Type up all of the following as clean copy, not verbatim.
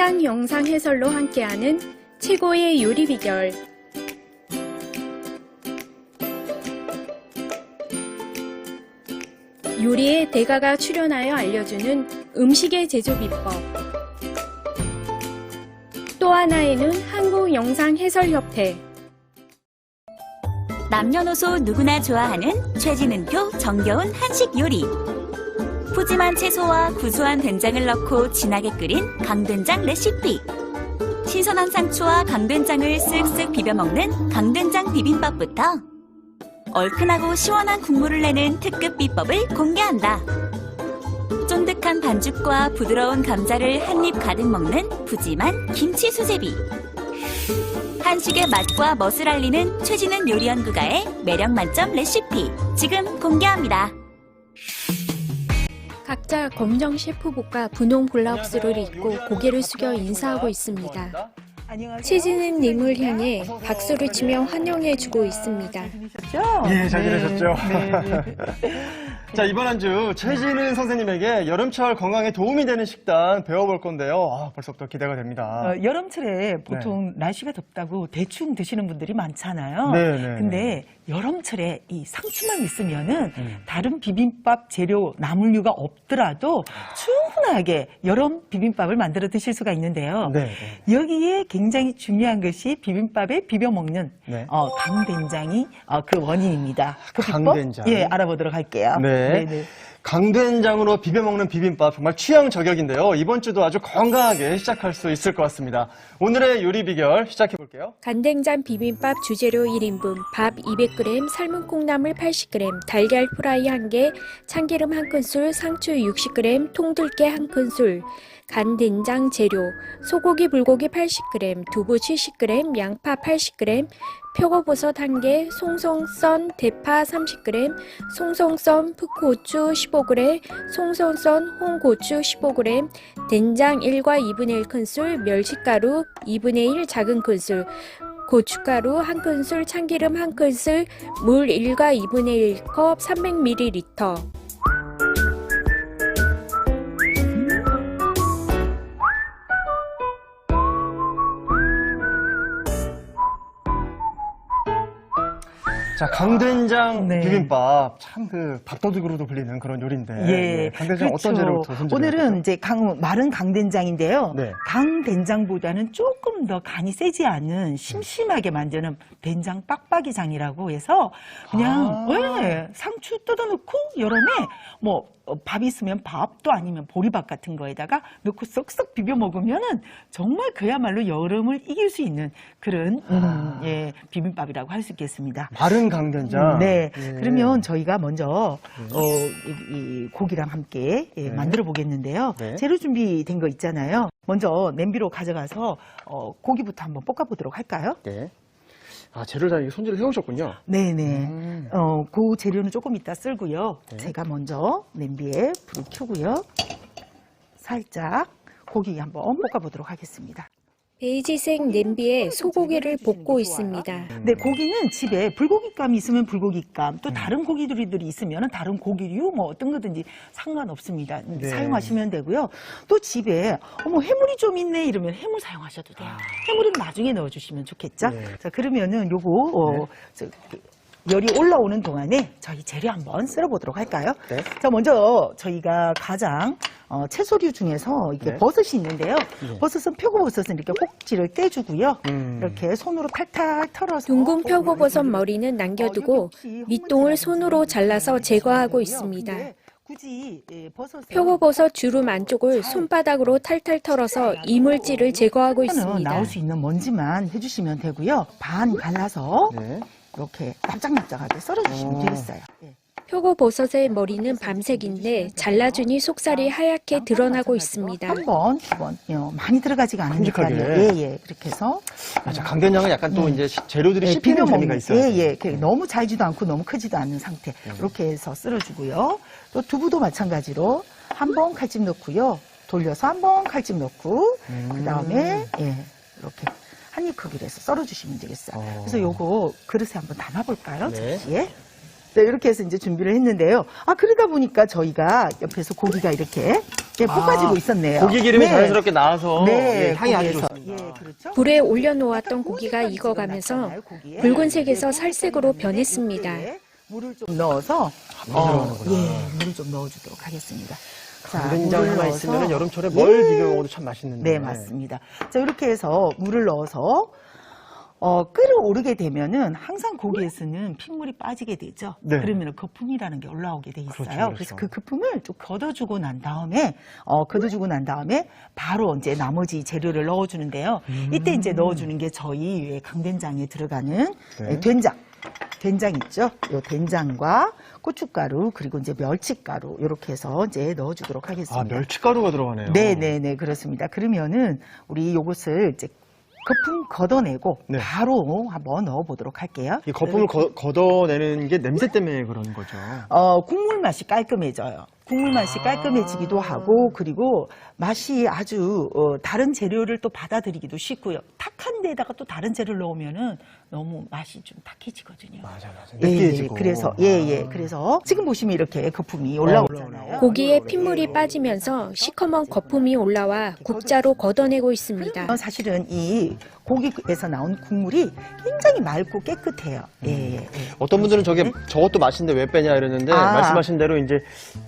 현장 영상 해설로 함께하는 최고의 요리 비결. 요리에 대가가 출연하여 알려주는 음식의 제조 비법. 또 하나에는 한국영상해설협회. 남녀노소 누구나 좋아하는 최진은표 정겨운 한식 요리. 푸짐한 채소와 구수한 된장을 넣고 진하게 끓인 강된장 레시피. 신선한 상추와 강된장을 쓱쓱 비벼 먹는 강된장 비빔밥부터 얼큰하고 시원한 국물을 내는 특급 비법을 공개한다. 쫀득한 반죽과 부드러운 감자를 한입 가득 먹는 푸짐한 김치 수제비. 한식의 맛과 멋을 알리는 최진은 요리연구가의 매력 만점 레시피 지금 공개합니다. 각자 검정 셰프복과 분홍 블라우스를 입고 고개를 숙여 인사하고 있습니다. 최진은 님을 향해 박수를 치며 환영해주고 있습니다. 예, 잘 지내셨죠? 네. 자, 이번 한 주 최진은 선생님에게 여름철 건강에 도움이 되는 식단 배워볼 건데요. 벌써부터 기대가 됩니다. 여름철에 보통 날씨가 덥다고 대충 드시는 분들이 많잖아요. 네네. 근데 여름철에 이 상추만 있으면은 다른 비빔밥 재료 나물류가 없더라도 충분하게 여름 비빔밥을 만들어 드실 수가 있는데요. 네. 여기에 굉장히 중요한 것이 비빔밥에 비벼 먹는 네. 강된장이 그 원인입니다. 그 강된장. 비법 알아보도록 할게요. 네. 네네. 강된장으로 비벼 먹는 비빔밥 정말 취향 저격인데요. 이번 주도 아주 건강하게 시작할 수 있을 것 같습니다. 오늘의 요리 비결 시작해 볼게요. 간된장 비빔밥 주재료 1인분, 밥 200g, 삶은 콩나물 80g, 달걀 프라이 1개, 참기름 1큰술, 상추 60g, 통들깨 1큰술. 간된장 재료, 소고기 불고기 80g, 두부 70g, 양파 80g, 표고버섯 1개, 송송 썬 대파 30g, 송송 썬 풋고추 15g, 송송 썬 홍고추 15g, 된장 1과 2분의 1큰술, 멸치가루 2분의 1 작은 큰술, 고춧가루 1큰술, 참기름 1큰술, 물 1과 2분의 1컵 300ml. 자, 강된장 네. 비빔밥 참 밥도둑으로도 불리는 그런 요리인데. 강된장 그렇죠. 어떤 재료부터 손질해야 오늘은 될까요? 이제 마른 강된장인데요. 네. 강된장보다는 조금 더 간이 세지 않은 심심하게 만드는 된장 빡빡이장이라고 해서 그냥 상추 뜯어놓고 여름에 밥 있으면 밥 또 아니면 보리밥 같은 거에다가 넣고 쏙쏙 비벼 먹으면은 정말 그야말로 여름을 이길 수 있는 그런 비빔밥이라고 할 수 있겠습니다. 마른 강된장. 네. 예. 그러면 저희가 먼저 이 고기랑 함께 만들어 보겠는데요. 네. 재료 준비된 거 있잖아요. 먼저 냄비로 가져가서 고기부터 한번 볶아 보도록 할까요? 네. 재료를 다 이렇게 손질을 해오셨군요. 네네. 그 재료는 조금 이따 쓸고요. 네. 제가 먼저 냄비에 불을 켜고요. 살짝 고기 한번 볶아 보도록 하겠습니다. 베이지색 냄비에 소고기를 볶고 있습니다. 네, 고기는 집에 불고기감이 있으면 불고기감, 또 다른 고기들이 있으면 다른 고기류 어떤 거든지 상관없습니다. 네. 사용하시면 되고요. 또 집에 해물이 좀 있네 이러면 해물 사용하셔도 돼요. 해물은 나중에 넣어주시면 좋겠죠. 네. 자, 그러면은 요거 열이 올라오는 동안에 저희 재료 한번 썰어보도록 할까요? 네. 자, 먼저 저희가 가장 채소류 중에서 이게 네. 버섯이 있는데요. 네. 버섯은 표고버섯은 이렇게 꼭지를 떼주고요. 이렇게 손으로 탈탈 털어서 둥근 표고버섯 머리는 남겨두고 밑동을 손으로 잘라서 제거하고 있습니다. 굳이 표고버섯 주름 안쪽을 손바닥으로 탈탈 털어서 이물질을 제거하고 있습니다. 나올 수 있는 먼지만 해주시면 되고요. 반 갈라서 네. 이렇게 납작납작하게 썰어주시면 되겠어요. 예. 표고버섯의 머리는 밤색인데 잘라주니 속살이 하얗게 드러나고 있습니다. 한 번, 두 번. 많이 들어가지가 않으니까. 큼직하게. 그렇게 해서. 자, 강된장은 약간 또 이제 재료들이 씹히는 재미가 있어요. 너무 잘지도 않고 너무 크지도 않은 상태. 이렇게 해서 썰어주고요. 또 두부도 마찬가지로 한 번 칼집 넣고요. 돌려서 한 번 칼집 넣고, 그 다음에, 이렇게. 한입 크기로 해서 썰어주시면 되겠어요. 그래서 요거 그릇에 한번 담아볼까요? 네. 접시에. 네, 이렇게 해서 이제 준비를 했는데요. 그러다 보니까 저희가 옆에서 고기가 이렇게 예, 볶아지고 있었네요. 고기 기름이 네. 자연스럽게 나와서 네, 예, 향이 아주 고기에서. 좋습니다. 예, 그렇죠. 불에 올려놓았던 고기가 익어가면서 났잖아요, 고기에. 붉은색에서 네, 살색으로 고기에 변했습니다. 물을 좀 넣어서 들어가는구나. 예, 물을 좀 넣어주도록 하겠습니다. 자, 간장 물을 하나 넣어서. 있으면 여름철에 예. 뭘 비벼 먹어도 참 맛있는데. 네, 맞습니다. 자, 이렇게 해서 물을 넣어서 끓어오르게 되면은 항상 고기에서는 핏물이 빠지게 되죠. 네. 그러면 거품이라는 게 올라오게 돼 있어요. 그렇죠, 그래서 그렇죠. 그 거품을 좀 걷어주고 난 다음에 바로 이제 나머지 재료를 넣어주는데요. 이때 이제 넣어주는 게 저희 강된장에 들어가는 네. 된장 있죠? 요 된장과 고춧가루 그리고 이제 멸치가루 이렇게 해서 이제 넣어주도록 하겠습니다. 아, 멸치가루가 들어가네요. 네네네, 그렇습니다. 그러면은 우리 요것을 이제 거품 걷어내고 네. 바로 한번 넣어보도록 할게요. 이 거품을 걷어내는 게 냄새 때문에 그런 거죠. 국물 맛이 깔끔해져요. 국물 맛이 깔끔해지기도 하고, 그리고 맛이 아주 다른 재료를 또 받아들이기도 쉽고요. 탁한 데다가 또 다른 재료를 넣으면은 너무 맛이 좀 탁해지거든요. 맞아. 예, 느끼해지고. 그래서 그래서 지금 보시면 이렇게 거품이 올라오잖아요. 고기에 핏물이 빠지면서 시커먼 거품이 올라와 국자로 걷어내고 있습니다. 사실은 이 고기에서 나온 국물이 굉장히 맑고 깨끗해요. 예. 어떤 분들은 저것도 맛있는데 왜 빼냐 이러는데 아. 말씀하신 대로 이제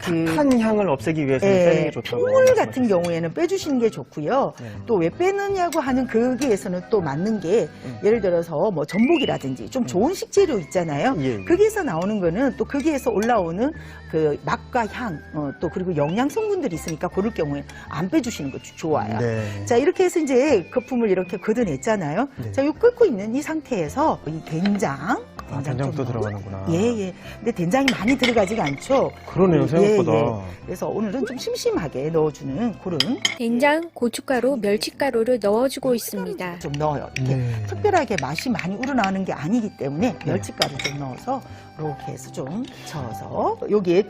그- 탁한 향을 없애기 위해서는 빼는 게 좋다고. 핏물 같은 말씀하셨어요. 경우에는 빼주시는 게 좋고요. 네. 또 왜 빼느냐고 하는 거기에서는 또 맞는 게 예를 들어서 뭐 전복이라든지 좀 좋은 식재료 있잖아요. 예. 거기에서 나오는 거는 또 거기에서 올라오는 그 맛과 향, 또 그리고 영양 성분들이 있으니까 그럴 경우에 안 빼주시는 거 좋아요. 네. 자, 이렇게 해서 이제 거품을 이렇게 걷어냈잖아요. 네. 자, 요 끓고 있는 이 상태에서 이 된장. 된장도 좀 들어가는구나. 예. 근데 된장이 많이 들어가지가 않죠. 그러네요, 생각보다. 그래서 오늘은 좀 심심하게 넣어주는 그런 된장, 고춧가루, 멸치가루를 넣어주고 있습니다. 좀 넣어요. 이렇게 네. 특별하게 맛이 많이 우러나오는 게 아니기 때문에 멸치가루 좀 넣어서 이렇게 해서 좀 저어서 여기에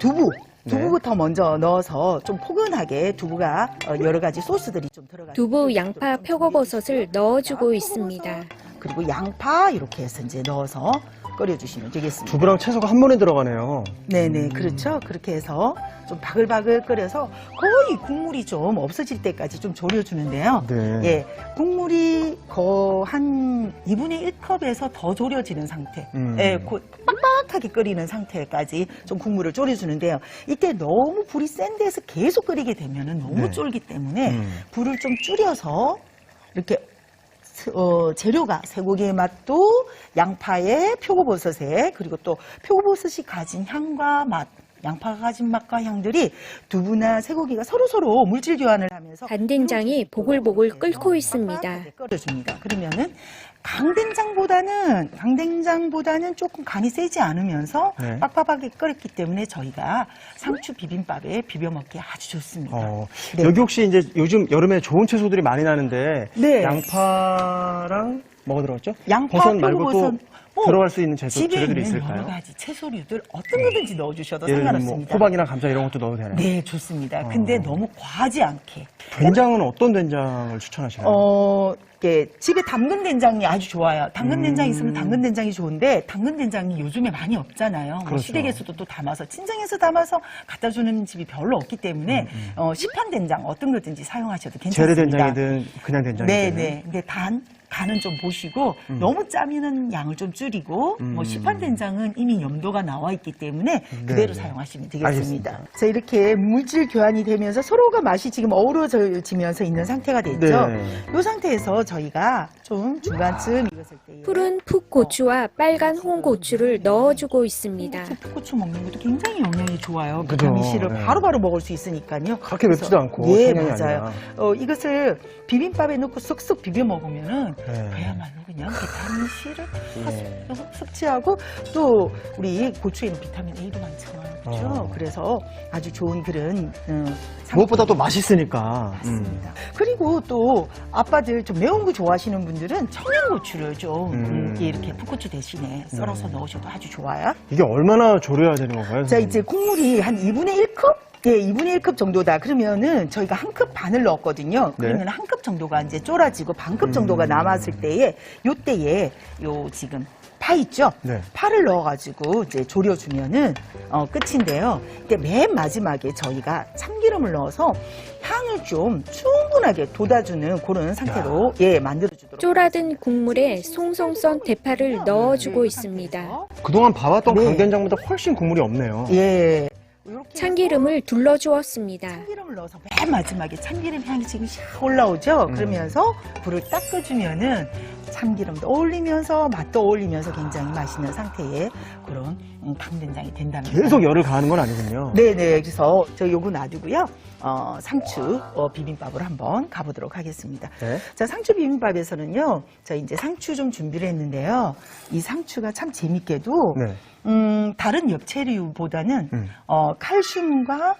두부부터 먼저 넣어서 좀 포근하게 두부가 여러 가지 소스들이 좀 들어가. 두부, 양파, 표고버섯을 넣어주고 있습니다. 그리고 양파 이렇게 해서 이제 넣어서 끓여주시면 되겠습니다. 두부랑 채소가 한 번에 들어가네요. 네네, 그렇죠. 그렇게 해서 좀 바글바글 끓여서 거의 국물이 좀 없어질 때까지 좀 졸여주는데요. 네. 예, 국물이 한 2분의 1컵에서 더 졸여지는 상태. 예, 빡빡하게 끓이는 상태까지 좀 국물을 졸여주는데요. 이때 너무 불이 센 데서 계속 끓이게 되면은 너무 네. 쫄기 때문에 불을 좀 줄여서 이렇게 재료가 쇠고기의 맛도 양파에 표고버섯에 그리고 또 표고버섯이 가진 향과 맛, 양파가 가진 맛과 향들이 두부나 쇠고기가 서로서로 물질 교환을 하면서 간된장이 보글보글 끓고 있습니다. 끓여줍니다. 그러면은 강된장보다는 조금 간이 세지 않으면서 네. 빡빡하게 끓였기 때문에 저희가 상추 비빔밥에 비벼 먹기 아주 좋습니다. 네. 여기 혹시 이제 요즘 여름에 좋은 채소들이 많이 나는데 네. 양파랑 뭐가 들어갔죠? 양파, 버섯 말고 또 표고버섯, 들어갈 수 있는 집에 재료들이 있는 있을까요? 여러 가지 채소류들 어떤 거든지 넣어주셔도 예를 들면 뭐 상관없습니다. 호박이나 감자 이런 것도 넣어도 되나요? 네, 좋습니다. 근데 너무 과하지 않게. 된장은 어떤 된장을 추천하시나요? 이렇게 집에 담근 된장이 아주 좋아요. 담근 된장 있으면 담근 된장이 좋은데 당근 된장이 요즘에 많이 없잖아요. 뭐 그렇죠. 시댁에서도 또 담아서 친정에서 담아서 갖다 주는 집이 별로 없기 때문에 시판 된장 어떤 거든지 사용하셔도 재래 괜찮습니다. 된장이든 그냥 된장이든. 네네. 근데 간은 좀 보시고 너무 짜면은 양을 좀 줄이고 뭐 시판 된장은 이미 염도가 나와 있기 때문에 그대로 네. 사용하시면 되겠습니다. 알겠습니다. 자, 이렇게 물질 교환이 되면서 서로가 맛이 지금 어우러지면서 있는 상태가 됐죠. 네. 이 상태에서 저희가 좀 중간쯤 익었을 때 푸른 풋고추와 빨간 홍고추를 넣어주고 있습니다. 풋고추 먹는 것도 굉장히 영양이 좋아요. 그죠. 비타민 C를 네. 바로바로 먹을 수 있으니까요. 그렇게 맵지도 않고 예, 성향이 맞아요. 아니라. 이것을 비빔밥에 넣고 쓱쓱 비벼 먹으면은 네. 그야말로 그냥 비타민 C를 네. 섭취하고 또 우리 고추에는 비타민 A도 많잖아요. 그렇죠? 어. 그래서 아주 좋은 그런 무엇보다 또 맛있으니까. 맞습니다. 그리고 또 아빠들 좀 매운 거 좋아하시는 분들은 청양고추를 좀 이렇게 풋고추 대신에 썰어서 넣으셔도 아주 좋아요. 이게 얼마나 졸여야 되는 건가요? 자, 선생님? 이제 국물이 한 2분의 1컵 예, 2분의 1컵 정도다. 그러면은 저희가 한 컵 반을 넣었거든요. 네. 그러면 한 컵 정도가 이제 쫄아지고 반 컵 정도가 남았을 때에 요때에 요 지금 파 있죠? 네. 파를 넣어가지고 이제 졸여주면은 끝인데요. 근데 맨 마지막에 저희가 참기름을 넣어서 향을 좀 충분하게 돋아주는 그런 상태로 예 만들어주도록. 쫄아든 국물에 송송 썬 대파를 넣어주고 있습니다. 그동안 봐왔던 네. 강된장보다 훨씬 국물이 없네요. 예. 이렇게 참기름을 둘러주었습니다. 참기름을 넣어서 맨 마지막에 참기름 향이 지금 샥 올라오죠. 그러면서 불을 딱 꺼주면은 참기름도 어울리면서 맛도 어울리면서 굉장히 맛있는 상태의 그런 강된장이 된답니다. 계속 열을 가하는 건 아니군요. 네네. 그래서 저 요거 놔두고요. 상추 비빔밥을 한번 가보도록 하겠습니다. 네. 자, 상추 비빔밥에서는요. 자, 이제 상추 좀 준비를 했는데요. 이 상추가 참 재밌게도 네. 다른 엽채류보다는 칼슘과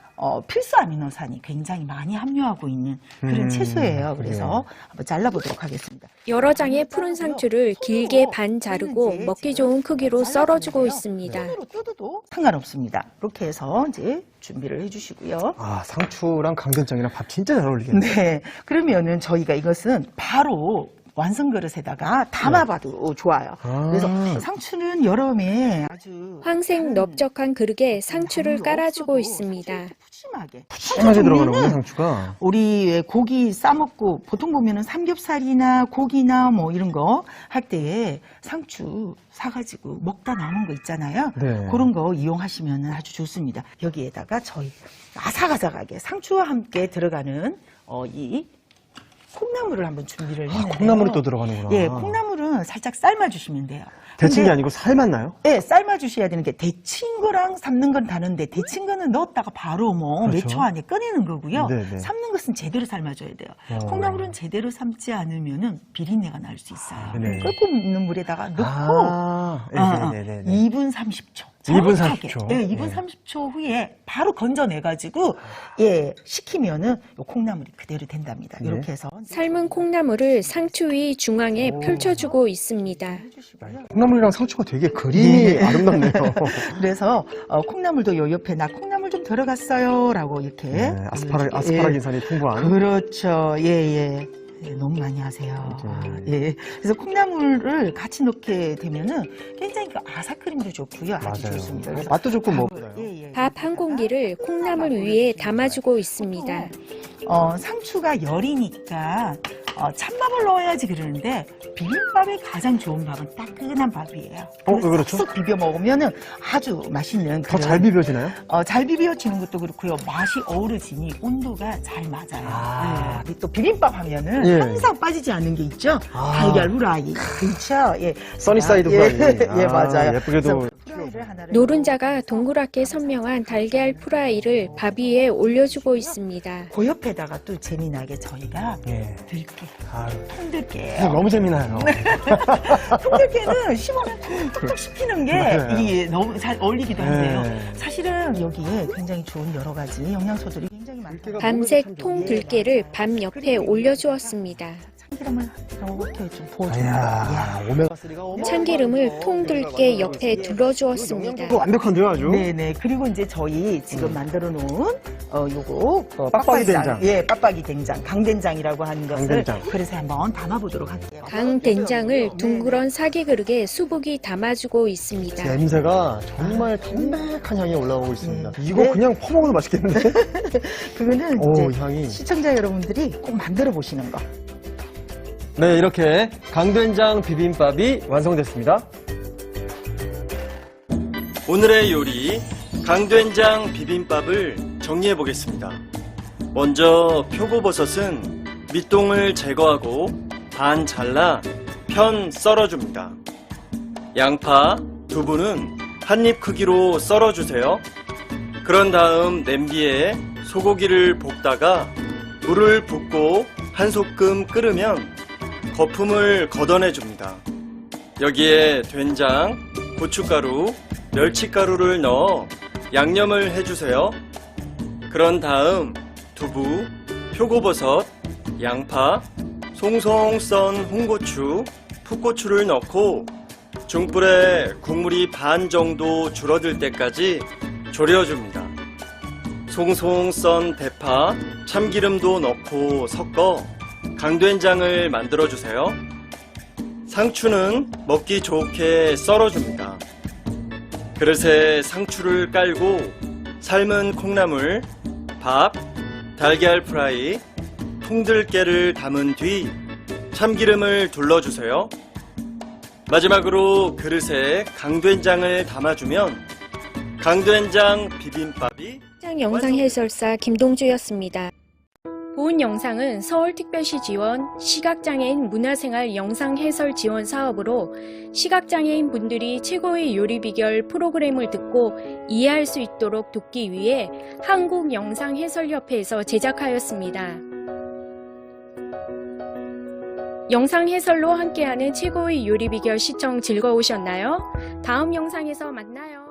필수 아미노산이 굉장히 많이 함유하고 있는 그런 채소예요. 그래서 한번 잘라보도록 하겠습니다. 여러 장의 푸른 상추를 길게 반 자르고 먹기 좋은 크기로 썰어주고 있습니다. 손으로 뜯어도 상관없습니다. 이렇게 해서 이제 준비를 해주시고요. 아, 상추랑 강된장이랑 밥 진짜 잘 어울리겠네요. 네, 그러면은 저희가 이것은 바로 완성 그릇에다가 담아봐도 좋아요. 아. 그래서 상추는 여름에 아주 황색 넓적한 그릇에 상추를 깔아주고 있습니다. 푸짐하게. 푸짐하게 들어가는군요, 상추가. 우리 왜 고기 싸먹고 보통 보면은 삼겹살이나 고기나 뭐 이런 거 할 때에 상추 사가지고 먹다 남은 거 있잖아요. 네. 그런 거 이용하시면 아주 좋습니다. 여기에다가 저희 아삭아삭하게 상추와 함께 들어가는 이 콩나물을 한번 준비를 했는데요. 콩나물이 또 들어가는구나. 예, 콩나물은 살짝 삶아주시면 돼요. 데친 게 근데 아니고 삶았나요? 네, 삶아주셔야 되는 게 데친 거랑 삶는 건 다른데 데친 거는 넣었다가 바로 뭐 몇 그렇죠. 초 안에 꺼내는 거고요. 네네. 삶는 것은 제대로 삶아줘야 돼요. 콩나물은 제대로 삶지 않으면은 비린내가 날 수 있어요. 네. 끓고 있는 물에다가 넣고 아, 네네네. 2분 30초. 2분 정확하게. 30초. 네, 2분 네. 30초 후에 바로 건져내가지고 예 식히면은 요 콩나물이 그대로 된답니다. 네. 이렇게 해서 삶은 콩나물을 상추 위 중앙에 펼쳐주고 있습니다. 해주시고요. 콩나물이랑 상추가 되게 그림이 네. 아름답네요. 그래서 콩나물도 요 옆에 나 콩나물 좀 들어갔어요라고 이렇게 네, 아스파라긴산이 풍부한. 그렇죠. 예. 예, 너무 많이 하세요. 예. 그래서 콩나물을 같이 넣게 되면은 굉장히 그 아삭크림도 좋고요. 아주 맞아요. 좋습니다. 그래서 맛도 좋고 뭐. 밥 한 공기를 콩나물 위에 담아주고 있습니다. 상추가 열이니까 찬밥을 넣어야지 그러는데 비빔밥에 가장 좋은 밥은 따끈한 밥이에요. 왜 그렇죠? 쏙 비벼 먹으면은 아주 맛있는 더 잘 비벼지나요? 잘 비벼지는 것도 그렇고요. 맛이 어우러지니 온도가 잘 맞아요. 아. 네. 또 비빔밥 하면은 예. 항상 빠지지 않는 게 있죠. 아. 달걀 후라이. 그렇죠. 예. 써니사이드 예. 프라이. 예, 맞아요. 예쁘게도. 그래서 후라이를 하나를 노른자가 동그랗게 선명한 달걀 프라이를 밥 위에 올려주고 있습니다. 그 옆에다가 또 재미나게 저희가 예. 들깨, 아, 통들깨. 너무 재미나요. 통들깨는 씹으면 톡톡 씹히는 게 맞아요. 이게 너무 잘 어울리기도 한데요. 네. 사실은 여기에 굉장히 좋은 여러 가지 영양소들이 굉장히 많아요. 밤색 통 들깨를 밥 옆에 올려주었습니다. 참기름을 이렇게 좀 부어줍니다. 이야, 오메가3가 참기름을 통 들깨 옆에 둘러주었습니다. 이거 완벽한데요, 아주? 네네. 그리고 이제 저희 지금 만들어 놓은 요거 빡빡이 된장. 예, 빡빡이 된장, 강된장이라고 하는 것을 강된장. 그래서 한번 담아보도록 할게요. 강된장을 둥그런 사기 그릇에 수북이 담아주고 있습니다. 냄새가 정말 담백한 향이 올라오고 있습니다. 이거 네. 그냥 퍼먹어도 맛있겠는데? 그거는 오, 이제 향이. 시청자 여러분들이 꼭 만들어 보시는 거. 네, 이렇게 강된장 비빔밥이 완성됐습니다. 오늘의 요리 강된장 비빔밥을 정리해 보겠습니다. 먼저 표고버섯은 밑동을 제거하고 반 잘라 편 썰어줍니다. 양파, 두부는 한입 크기로 썰어주세요. 그런 다음 냄비에 소고기를 볶다가 물을 붓고 한 소끔 끓으면 거품을 걷어내줍니다. 여기에 된장, 고춧가루, 멸치가루를 넣어 양념을 해주세요. 그런 다음 두부, 표고버섯, 양파, 송송 썬 홍고추, 풋고추를 넣고 중불에 국물이 반 정도 줄어들 때까지 졸여줍니다. 송송 썬 대파, 참기름도 넣고 섞어 강된장을 만들어주세요. 상추는 먹기 좋게 썰어줍니다. 그릇에 상추를 깔고 삶은 콩나물, 밥, 달걀 프라이, 통들깨를 담은 뒤 참기름을 둘러주세요. 마지막으로 그릇에 강된장을 담아주면 강된장 비빔밥이 영상 해설사 김동주였습니다. 본 영상은 서울특별시 지원 시각장애인 문화생활 영상 해설 지원 사업으로 시각장애인 분들이 최고의 요리 비결 프로그램을 듣고 이해할 수 있도록 돕기 위해 한국영상해설협회에서 제작하였습니다. 영상 해설로 함께하는 최고의 요리 비결 시청 즐거우셨나요? 다음 영상에서 만나요.